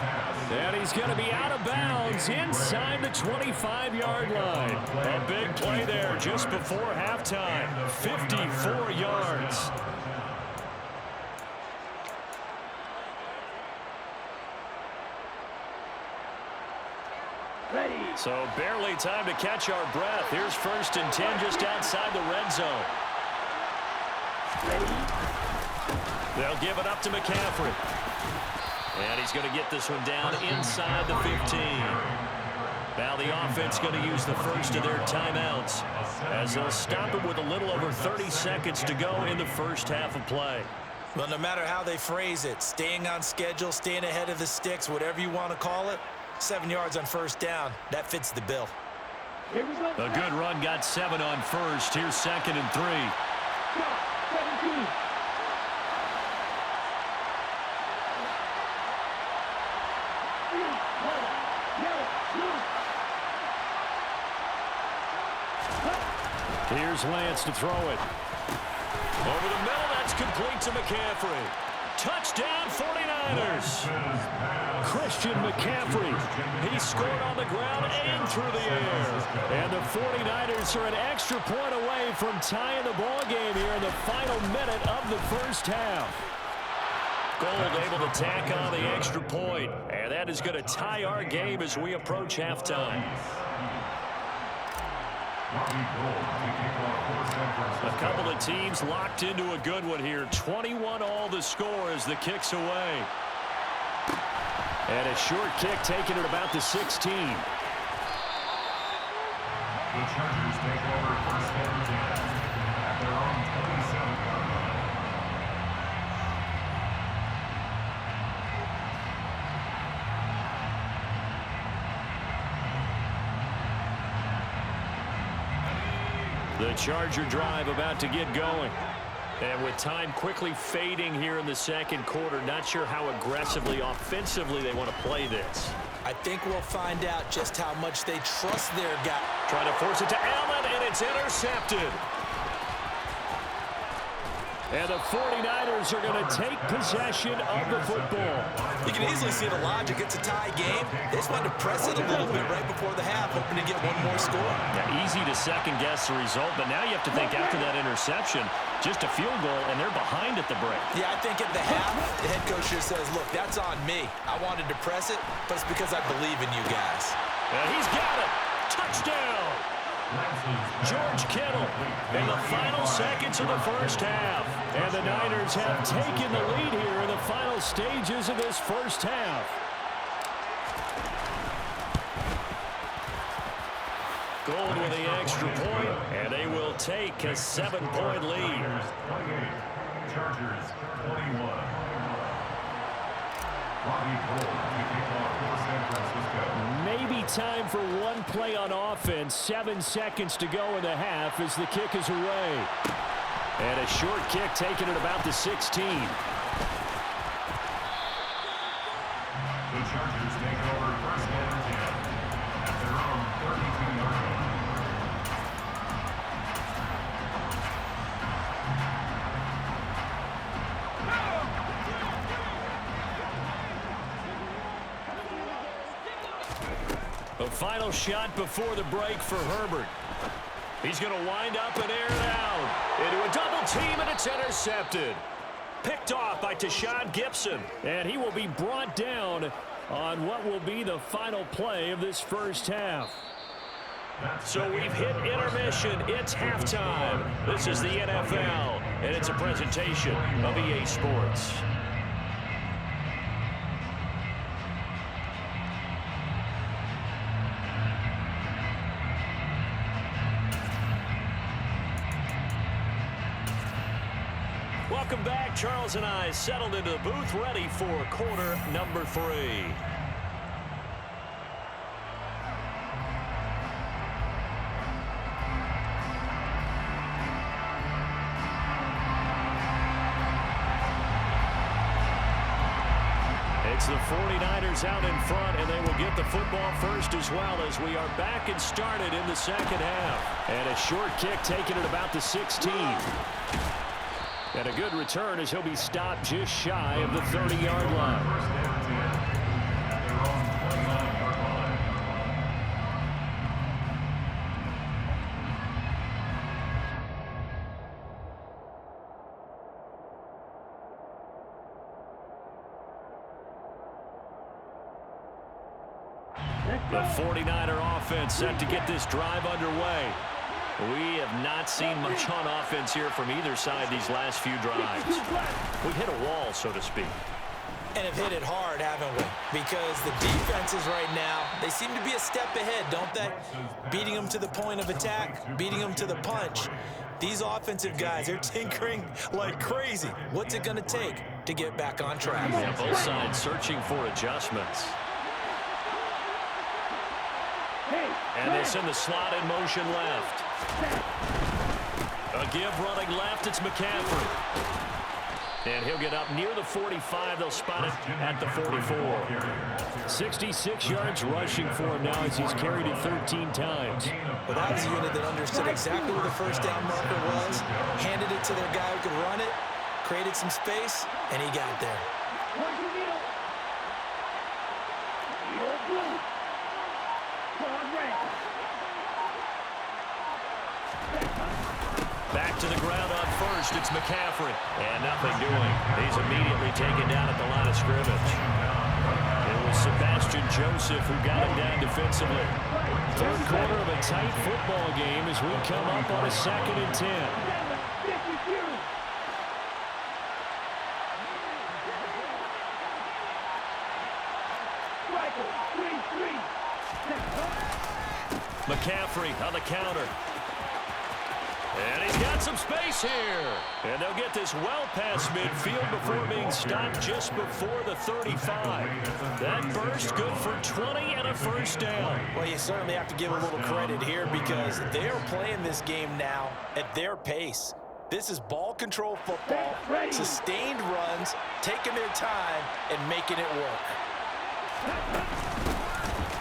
Speaker 1: And he's going to be out of bounds inside the 25-yard line. A big play there just before halftime. 54 yards. So barely time to catch our breath. Here's 1st and 10 just outside the red zone. They'll give it up to McCaffrey. And he's going to get this one down inside the 15. Now the offense going to use the first of their timeouts as they'll stop it with a little over 30 seconds to go in the first half of play.
Speaker 2: Well, no matter how they phrase it, staying on schedule, staying ahead of the sticks, whatever you want to call it, 7 yards on first down, that fits the bill.
Speaker 1: A good run got 7 on first. Here's 2nd and 3.
Speaker 7: 17.
Speaker 1: Here's Lance to throw it. Over the middle, that's complete to McCaffrey. Touchdown, 49ers. Christian McCaffrey. He scored on the ground and through the air. And the 49ers are an extra point away from tying the ball game here in the final minute of the first half. Gold able to tack on the extra point. And that is going to tie our game as we approach halftime. A couple of teams locked into a good one here. 21-all the score as the kick's away. And a short kick taken at about the 16.
Speaker 5: The Chargers take over 1st and 10 at their own 27-yard line.
Speaker 1: The Charger drive about to get going. And with time quickly fading here in the second quarter, not sure how aggressively, offensively they want to play this.
Speaker 2: I think we'll find out just how much they trust their guy.
Speaker 1: Trying to force it to Allen, and it's intercepted. And the 49ers are going to take possession of the football.
Speaker 2: You can easily see the logic. It's a tie game. They just wanted to press it a little bit right before the half, hoping to get one more score.
Speaker 1: Yeah, easy to second-guess the result, but now you have to think after that interception, just a field goal, and they're behind at the break.
Speaker 2: Yeah, I think at the half, the head coach just says, look, that's on me. I wanted to press it, but it's because I believe in you guys.
Speaker 1: And he's got it. Touchdown. George Kittle in the final seconds of the first half. And the Niners have taken the lead here in the final stages of this first half. Gold with the extra point, and they will take a 7-point lead.
Speaker 5: 28, Chargers 21. Bobby Gold to kick off for San Francisco.
Speaker 1: Maybe time for one play on offense. 7 seconds to go in the half as the kick is away. And a short kick taken at about the 16.
Speaker 5: The Chargers take over 1st and 10 at their own 32-yard line.
Speaker 1: A final shot before the break for Herbert. He's going to wind up and air it out into a double team, and it's intercepted. Picked off by Tashawn Gibson, and he will be brought down on what will be the final play of this first half. So we've hit intermission. It's halftime. This is the NFL, and it's a presentation of EA Sports. Welcome back Charles and I settled into the booth, ready for quarter number 3. It's the 49ers out in front, and they will get the football first as well as we are back and started in the second half. And a short kick taken at about the 16. And a good return as he'll be stopped just shy of the 30-yard line. The 49er offense set to get this drive underway. We have not seen much on offense here from either side these last few drives. We've hit a wall, so to speak.
Speaker 2: And have hit it hard, haven't we? Because the defenses right now, they seem to be a step ahead, don't they? Beating them to the point of attack, beating them to the punch. These offensive guys, they're tinkering like crazy. What's it going to take to get back on track?
Speaker 1: Yeah, both sides searching for adjustments. And this in the slot in motion left. A give running left, it's McCaffrey. And he'll get up near the 45. They'll spot it at the 44. 66 yards rushing for him now as he's carried it 13 times.
Speaker 2: Well, that was a unit that understood exactly where the first down marker was, handed it to their guy who could run it, created some space, and he got there.
Speaker 1: Back to the ground on first. It's McCaffrey. And nothing doing. He's immediately taken down at the line of scrimmage. It was Sebastian Joseph who got him down defensively. Third quarter of a tight football game as we come up on a 2nd and 10. McCaffrey on the counter. And he's got some space here. And they'll get this well past midfield before being stopped just before the 35. That burst good for 20 and a first down.
Speaker 2: Well, you certainly have to give a little credit here because they are playing this game now at their pace. This is ball control football, sustained runs, taking their time and making it work.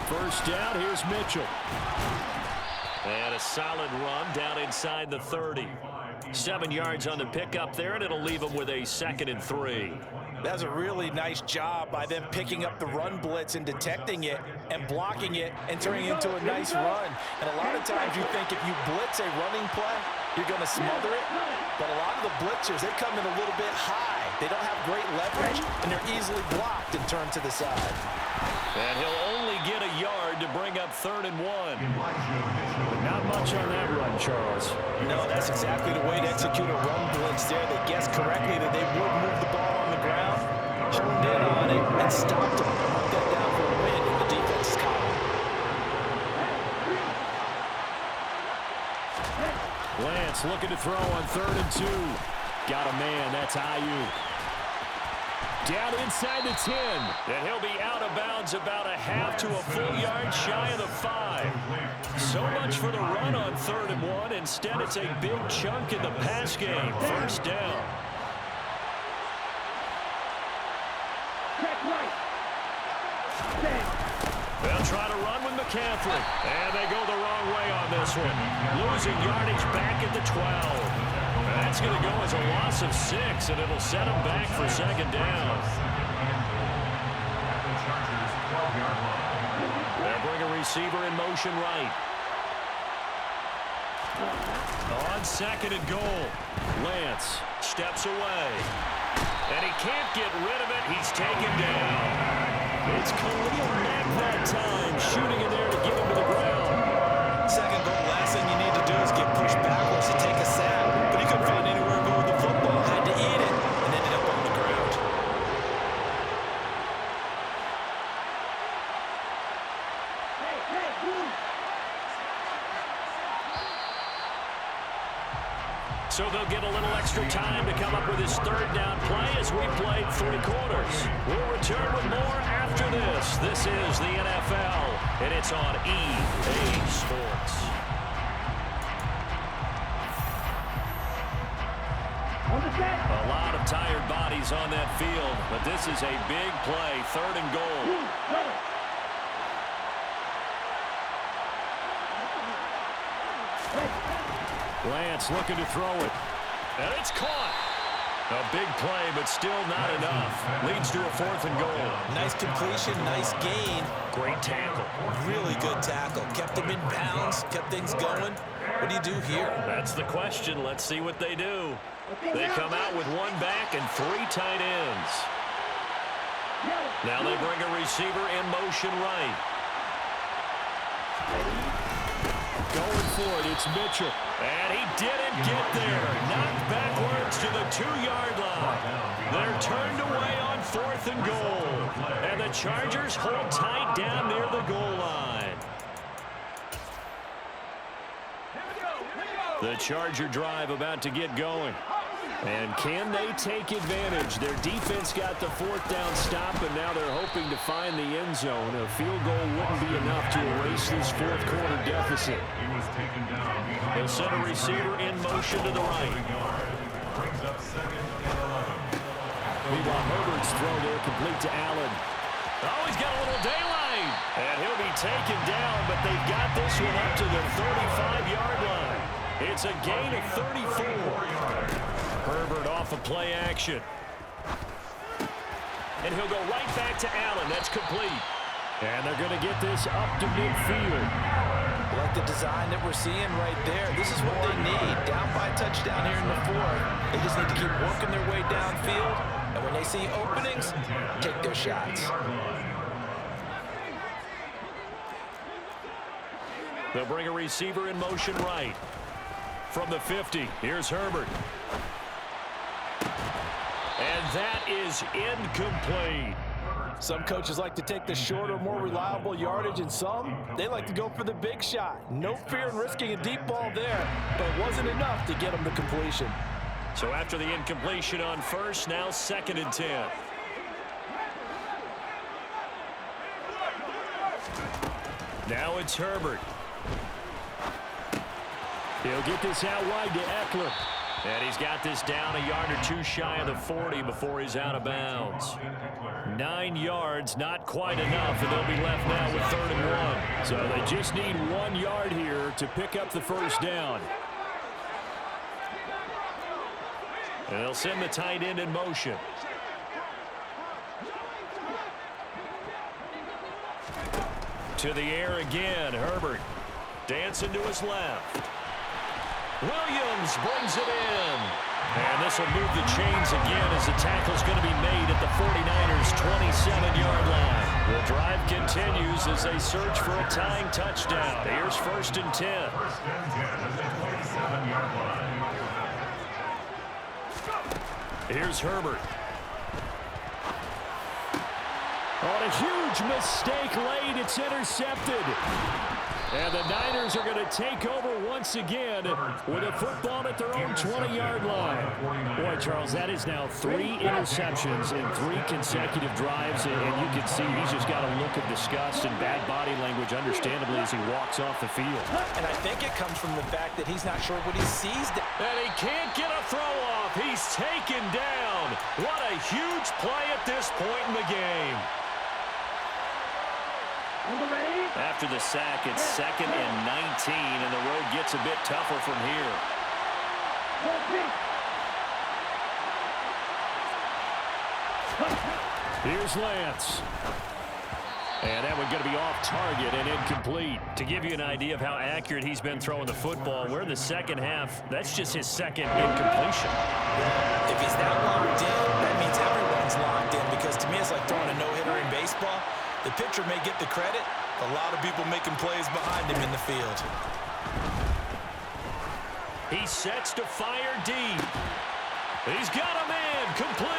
Speaker 1: First down, here's Mitchell. And a solid run down inside the 30. 7 yards on the pickup there, and it'll leave them with a 2nd and 3.
Speaker 2: That's a really nice job by them picking up the run blitz and detecting it and blocking it and turning it into a nice run. And a lot of times you think if you blitz a running play, you're going to smother it. But a lot of the blitzers, they come in a little bit high. They don't have great leverage, and they're easily blocked and turned to the side.
Speaker 1: And he'll only get a yard to bring up 3rd and 1. Not much on that run, Charles.
Speaker 2: No, that's exactly the way to execute a run blitz there. They guessed correctly that they would move the ball on the ground, honed in on it, and stopped them. Mark that down for a win in the defense's column.
Speaker 1: Lance looking to throw on 3rd and 2. Got a man, that's Ayuk. Down inside the 10, and he'll be out of bounds about a half to a full yard shy of the 5. So much for the run on 3rd and 1. Instead, it's a big chunk in the pass game. First down. They'll try to run with McCaffrey, and they go the wrong way on this one. Losing yardage back at the 12. That's going to go as a loss of 6, and it'll set them back for 2nd down. They'll bring a receiver in motion right. On 2nd and goal, Lance steps away. And he can't get rid of it. He's taken down. It's Khalil Mack that time, shooting in there to get him to the ground.
Speaker 2: 2nd goal, last thing you need to do is get pushed backwards to take a sack. But he couldn't find anywhere to go with the football, had to eat it, and ended up on the ground.
Speaker 1: So they'll get a little extra time to come up with his third down play as we played 3 quarters. We'll return with more after this. This is the NFL, and it's on EA Sports. A lot of tired bodies on that field, but this is a big play, 3rd and goal. Lance looking to throw it. And it's caught. A big play, but still not enough. Leads to a 4th and goal.
Speaker 2: Nice completion, nice gain.
Speaker 1: Great tackle.
Speaker 2: Really good tackle. Kept them in bounds, kept things going. What do you do here?
Speaker 1: That's the question. Let's see what they do. They come out with 1 back and 3 tight ends. Now they bring a receiver in motion right. Going for it, it's Mitchell. And he didn't get there. Knocked backwards to the 2-yard line. They're turned away on 4th and goal. And the Chargers hold tight down near the goal line. The Charger drive about to get going. And can they take advantage? Their defense got the 4th down stop, and now they're hoping to find the end zone. A field goal wouldn't be enough to erase this 4th quarter deficit. They'll send a receiver in motion to the right. Meanwhile, Herbert's throw there complete to Allen. Oh, he's got a little daylight. And he'll be taken down, but they've got this one up to the 35-yard line. It's a gain of 34. Herbert off of play action. And he'll go right back to Allen. That's complete. And they're going to get this up to midfield.
Speaker 3: Like the design that we're seeing right there. This is what they need. Down by a touchdown here in the 4th. They just need to keep working their way downfield. And when they see openings, take their shots.
Speaker 1: They'll bring a receiver in motion right. From the 50, here's Herbert. And that is incomplete.
Speaker 3: Some coaches like to take the shorter, more reliable yardage, and some, they like to go for the big shot. No fear in risking a deep ball there, but it wasn't enough to get them to completion.
Speaker 1: So after the incompletion on 1st, now 2nd and 10. Now it's Herbert. He'll get this out wide to Eckler. And he's got this down a yard or 2 shy of the 40 before he's out of bounds. 9 yards, not quite enough, and they'll be left now with 3rd and 1. So they just need 1 yard here to pick up the 1st down. And they'll send the tight end in motion. To the air again, Herbert. Dancing to his left. Williams brings it in. And this will move the chains again as the tackle's going to be made at the 49ers' 27-yard line. The drive continues as they search for a tying touchdown. Here's 1st and 10. Here's Herbert. On a huge mistake late, it's intercepted. And the Niners are going to take over once again with a football at their own 20-yard line. Boy, Charles, that is now 3 interceptions in 3 consecutive drives, and you can see he's just got a look of disgust and bad body language, understandably, as he walks off the field.
Speaker 3: And I think it comes from the fact that he's not sure what he sees.
Speaker 1: And he can't get a throw off. He's taken down. What a huge play at this point in the game. After the sack, it's 2nd and 19, and the road gets a bit tougher from here. Here's Lance. And that one's going to be off target and incomplete. To give you an idea of how accurate he's been throwing the football, we're in the second half. That's just his 2nd incompletion.
Speaker 2: If he's that locked in, that means everyone's locked in, because to me it's like throwing a no-hitter in baseball. The pitcher may get the credit. A lot of people making plays behind him in the field.
Speaker 1: He sets to fire deep. He's got a man complete.